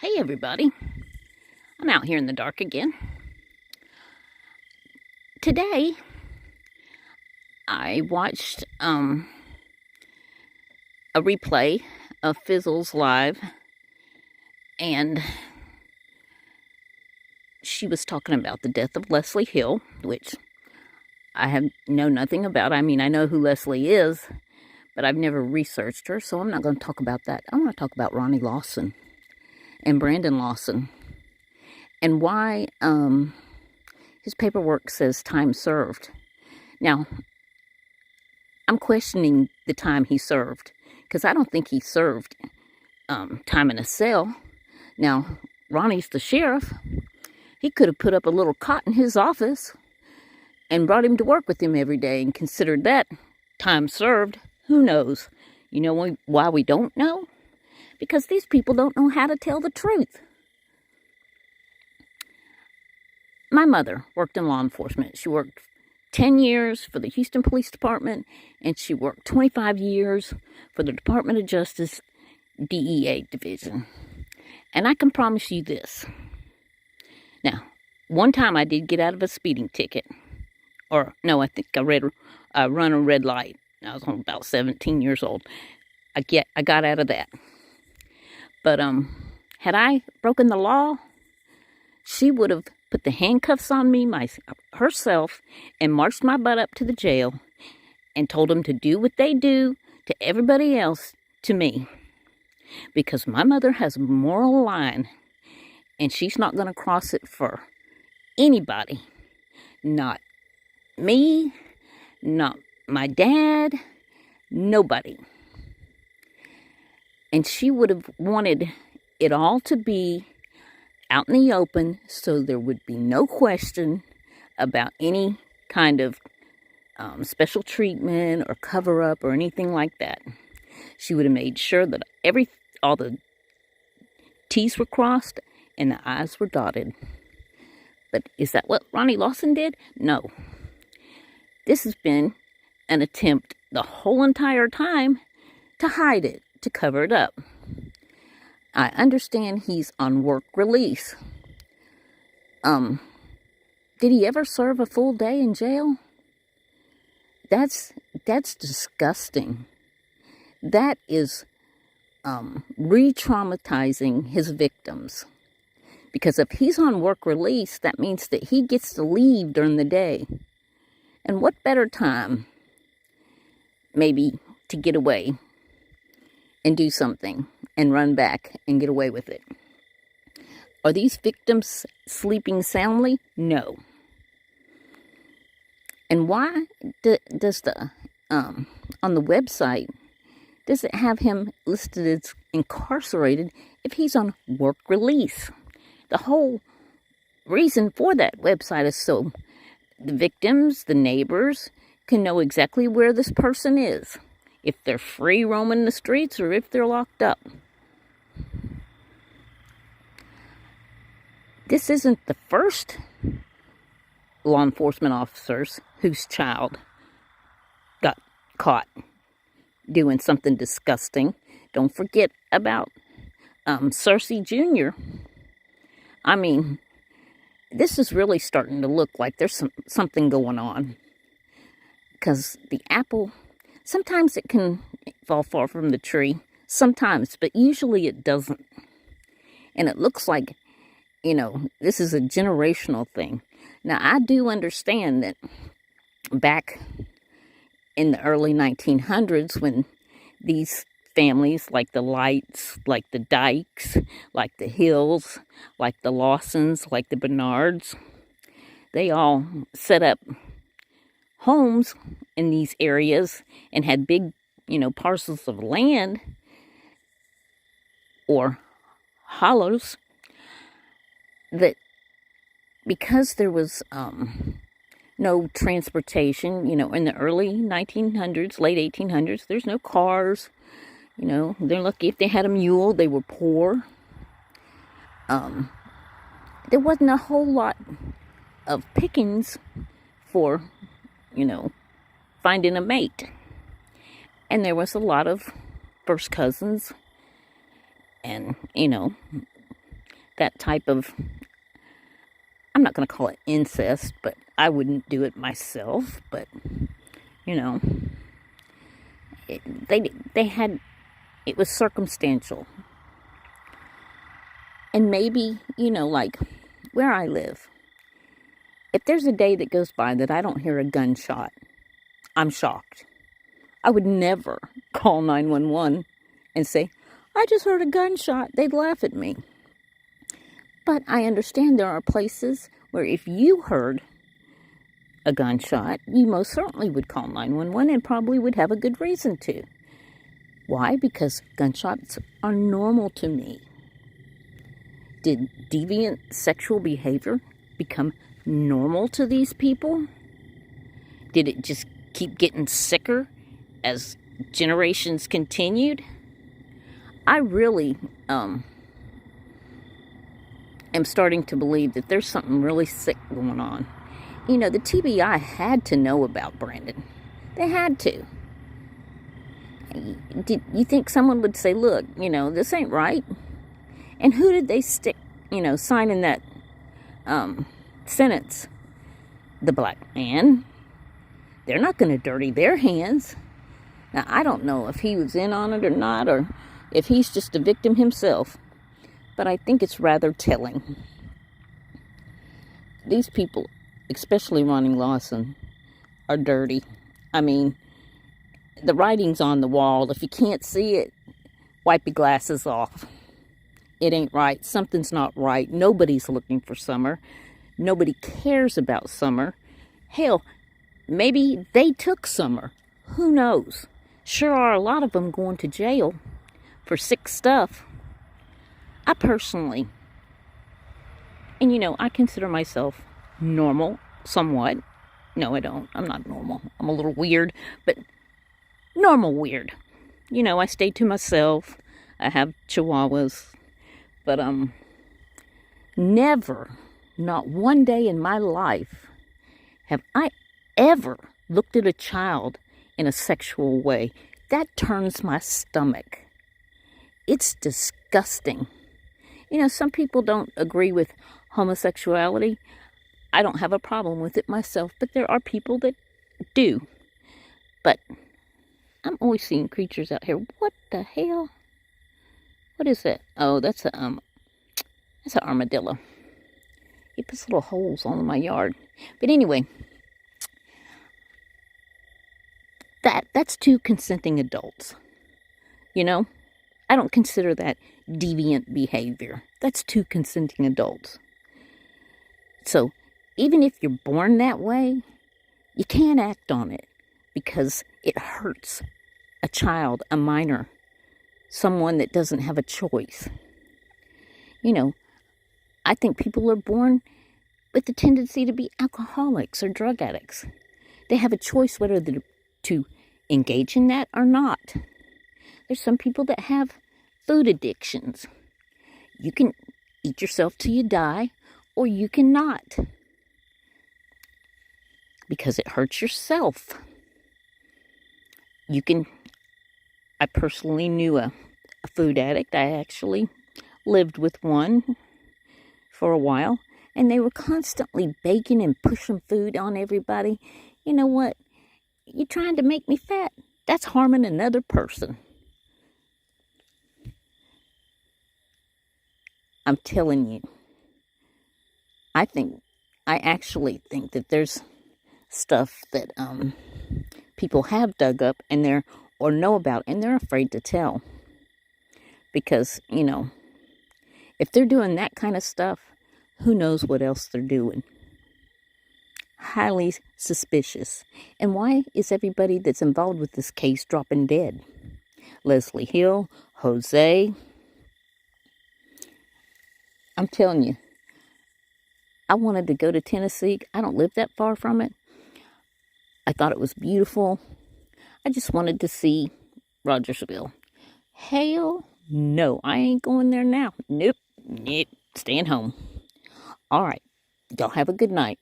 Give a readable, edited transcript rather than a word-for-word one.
Hey everybody, I'm out here in the dark again. Today, I watched a replay of Fizzle's live, and she was talking about the death of Leslie Hill, which I know nothing about. I mean, I know who Leslie is, but I've never researched her, so I'm not going to talk about that. I want to talk about Ronnie Lawson and Brandon Lawson, and why his paperwork says time served. Now, I'm questioning the time he served, because I don't think he served time in a cell. Now, Ronnie's the sheriff. He could have put up a little cot in his office and brought him to work with him every day and considered that time served. Who knows? You know why we don't know? Because these people don't know how to tell the truth. My mother worked in law enforcement. She worked 10 years for the Houston Police Department, and she worked 25 years for the Department of Justice DEA Division. And I can promise you this. Now, one time I did get out of a speeding ticket. Or, no, I think I run a red light. I was about 17 years old. I got out of that. But had I broken the law, she would have put the handcuffs on me herself and marched my butt up to the jail and told them to do what they do to everybody else to me. Because my mother has a moral line, and she's not going to cross it for anybody. Not me, not my dad, nobody. And she would have wanted it all to be out in the open, so there would be no question about any kind of special treatment or cover-up or anything like that. She would have made sure that all the T's were crossed and the I's were dotted. But is that what Ronnie Lawson did? No. This has been an attempt the whole entire time to hide it, to cover it up. I understand he's on work release. Did he ever serve a full day in jail? That's disgusting. That is re-traumatizing his victims. Because if he's on work release, that means that he gets to leave during the day. And what better time, maybe, to get away and do something and run back and get away with it? Are these victims sleeping soundly? No. And why does the on the website, does it have him listed as incarcerated if he's on work release? The whole reason for that website is so the victims, the neighbors, can know exactly where this person is, if they're free roaming the streets or if they're locked up. This isn't the first law enforcement officers whose child got caught doing something disgusting. Don't forget about Cersei Jr. I mean, this is really starting to look like there's something going on. Because the apple, sometimes it can fall far from the tree. Sometimes, but usually it doesn't. And it looks like, this is a generational thing. Now, I do understand that back in the early 1900s, when these families, like the Lights, like the Dykes, like the Hills, like the Lawsons, like the Bernards, they all set up homes in these areas and had big, parcels of land or hollows, that because there was no transportation, in the early 1900s, late 1800s, there's no cars. They're lucky if they had a mule. They were poor. There wasn't a whole lot of pickings for, finding a mate. And there was a lot of first cousins and, that type of, I'm not going to call it incest, but I wouldn't do it myself. But, you know, they had, it was circumstantial. And maybe, you know, like where I live, if there's a day that goes by that I don't hear a gunshot, I'm shocked. I would never call 911 and say, I just heard a gunshot. They'd laugh at me. But I understand there are places where if you heard a gunshot, you most certainly would call 911 and probably would have a good reason to. Why? Because gunshots are normal to me. Did deviant sexual behavior become normal to these people? Did it just keep getting sicker as generations continued? I really am starting to believe that there's something really sick going on. You know, the TBI had to know about Brandon. They had to. Did you think someone would say, look, you know, this ain't right? And who did they stick, you know, signing that sentence? The black man. They're not going to dirty their hands. Now, I don't know if he was in on it or not, or if he's just a victim himself. But I think it's rather telling. These people, especially Ronnie Lawson, are dirty. I mean, the writing's on the wall. If you can't see it, wipe your glasses off. It ain't right. Something's not right. Nobody's looking for Summer. Nobody cares about Summer. Hell, maybe they took Summer. Who knows? Sure are a lot of them going to jail for sick stuff. I personally, and you know, I consider myself normal, somewhat. No, I don't. I'm not normal. I'm a little weird, but normal weird. You know, I stay to myself. I have chihuahuas. But never, not one day in my life, have I ever looked at a child in a sexual way. That turns my stomach. It's disgusting. You know, some people don't agree with homosexuality. I don't have a problem with it myself, but there are people that do. But I'm always seeing creatures out here. What the hell? What is that? Oh, that's an armadillo. He puts little holes all in my yard. But anyway, that's two consenting adults. You know, I don't consider that deviant behavior. That's two consenting adults. So even if you're born that way, you can't act on it because it hurts a child, a minor, someone that doesn't have a choice. You know, I think people are born with the tendency to be alcoholics or drug addicts. They have a choice whether to engage in that or not. There's some people that have food addictions. You can eat yourself till you die, or you cannot. Because it hurts yourself. I personally knew a food addict. I actually lived with one for a while, and they were constantly baking and pushing food on everybody. You know what? You're trying to make me fat. That's harming another person. I'm telling you. I actually think that there's stuff that people have dug up and or know about, and they're afraid to tell. Because, you know, if they're doing that kind of stuff, who knows what else they're doing. Highly suspicious. And why is everybody that's involved with this case dropping dead? Leslie Hill, Jose. I'm telling you, I wanted to go to Tennessee. I don't live that far from it. I thought it was beautiful. I just wanted to see Rogersville. Hell no, I ain't going there now. Nope, staying home. All right, y'all have a good night.